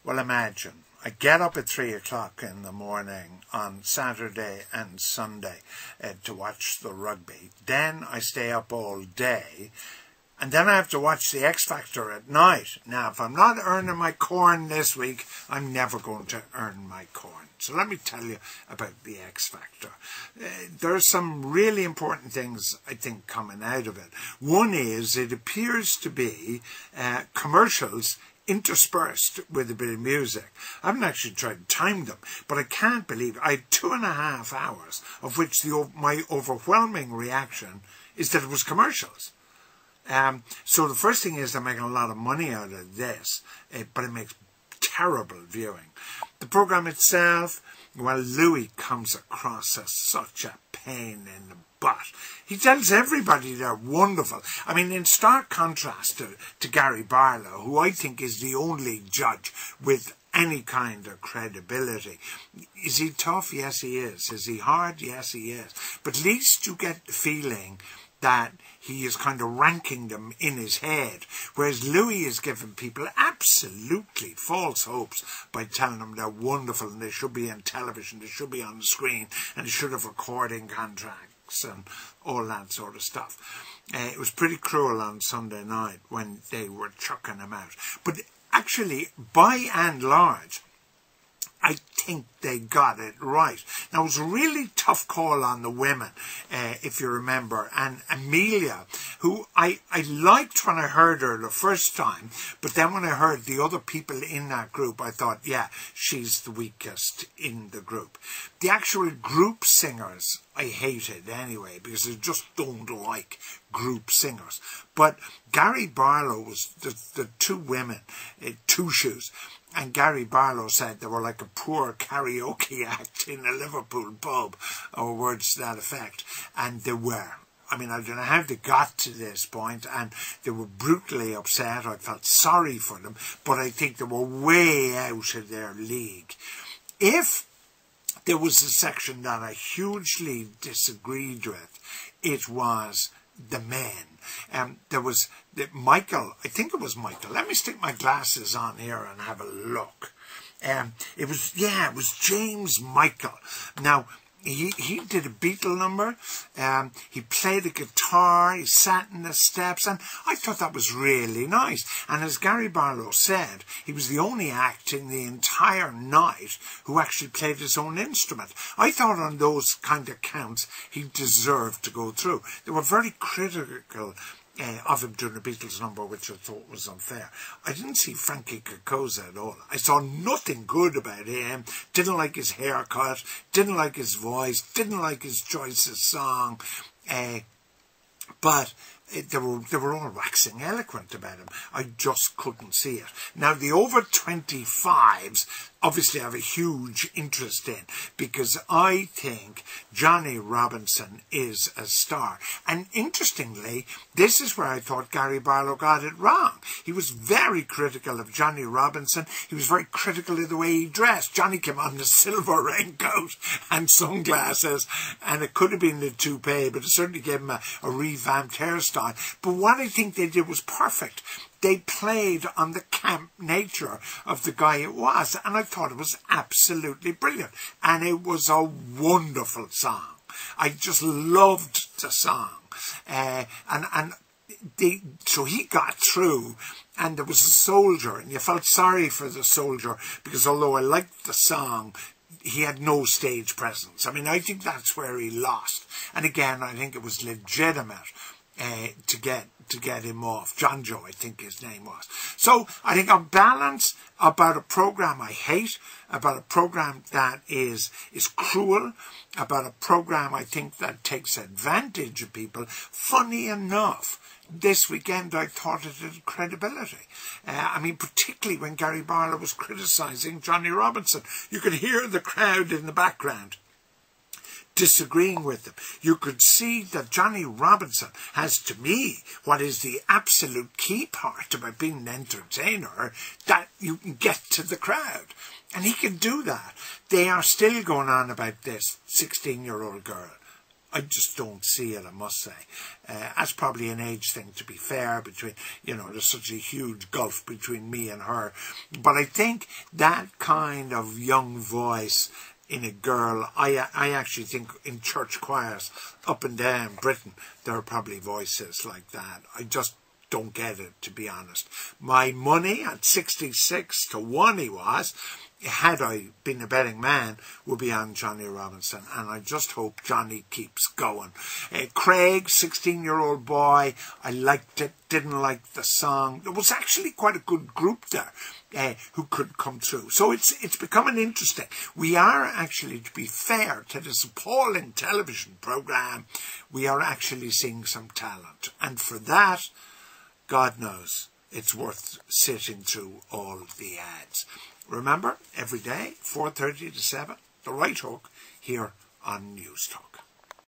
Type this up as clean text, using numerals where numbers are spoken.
Well, imagine, I get up at 3 o'clock in the morning on Saturday and Sunday to watch the rugby. Then I stay up all day. And then I have to watch the X Factor at night. Now, if I'm not earning my corn this week, I'm never going to earn my corn. So let me tell you about the X Factor. There are some really important things, I think, coming out of it. One is it appears to be commercials interspersed with a bit of music. I haven't actually tried to time them, but I can't believe it. I had 2.5 hours, of which my overwhelming reaction is that it was commercials. So the first thing is they're making a lot of money out of this, but it makes terrible viewing. The program itself, well, Louis comes across as such a pain in the butt. He tells everybody they're wonderful. I mean, in stark contrast to Gary Barlow, who I think is the only judge with any kind of credibility. Is he tough? Yes, he is. Is he hard? Yes, he is. But at least you get the feeling that he is kind of ranking them in his head, whereas Louis is giving people absolutely false hopes by telling them they're wonderful and they should be on television, they should be on the screen, and they should have recording contracts and all that sort of stuff. It was pretty cruel on Sunday night when they were chucking him out. But actually, by and large, I think they got it right. Now, it was a really tough call on the women, if you remember. And Amelia, who I liked when I heard her the first time, but then when I heard the other people in that group, I thought, yeah, she's the weakest in the group. The actual group singers, I hated anyway, because I just don't like group singers. But Gary Barlow was the two women, Two Shoes. And Gary Barlow said they were like a poor karaoke act in a Liverpool pub, or words to that effect. And they were. I mean, I don't know how they got to this point, and they were brutally upset. I felt sorry for them, but I think they were way out of their league. If there was a section that I hugely disagreed with, it was the men. There was Michael, I think it was Michael. Let me stick my glasses on here and have a look. It was James Michael. Now, he did a Beatle number, he played a guitar, he sat in the steps, and I thought that was really nice. And as Gary Barlow said, he was the only act in the entire night who actually played his own instrument. I thought on those kind of counts, he deserved to go through. They were very critical of him doing the Beatles number, which I thought was unfair. I didn't see Frankie Coccosa at all. I saw nothing good about him. Didn't like his haircut, didn't like his voice, didn't like his choice of song. But they were all waxing eloquent about him. I just couldn't see it. Now, the over 25s obviously have a huge interest in, because I think Johnny Robinson is a star. And interestingly, this is where I thought Gary Barlow got it wrong. He was very critical of Johnny Robinson. He was very critical of the way he dressed. Johnny came on the silver raincoat and sunglasses, and it could have been the toupee, but it certainly gave him a revamped hairstyle. But what I think they did was perfect. They played on the camp nature of the guy it was, and I thought it was absolutely brilliant. And it was a wonderful song. I just loved the song. So he got through, and there was a soldier, and you felt sorry for the soldier, because although I liked the song, he had no stage presence. I mean, I think that's where he lost. And again, I think it was legitimate to get him off. John Joe, I think his name was. So I think on balance, about a program I hate, about a program that is cruel, about a program I think that takes advantage of people. Funny enough, this weekend I thought it had credibility. I mean, particularly when Gary Barlow was criticising Johnny Robinson. You could hear the crowd in the background disagreeing with them. You could see that Johnny Robinson has, to me, what is the absolute key part about being an entertainer, that you can get to the crowd. And he can do that. They are still going on about this 16-year-old girl. I just don't see it, I must say. That's probably an age thing, to be fair, between, there's such a huge gulf between me and her. But I think that kind of young voice in a girl, I actually think in church choirs up and down Britain, there are probably voices like that. I just don't get it, to be honest. My money at 66 to 1 he was, had I been a betting man, would be on Johnny Robinson, and I just hope Johnny keeps going. Craig, 16-year-old boy, I liked it, didn't like the song. There was actually quite a good group there who could come through. So it's becoming interesting. We are actually, to be fair to this appalling television programme, we are actually seeing some talent. And for that, God knows, it's worth sitting through all the ads. Remember, every day, 4:30 to 7, The Right Hook, here on Newstalk.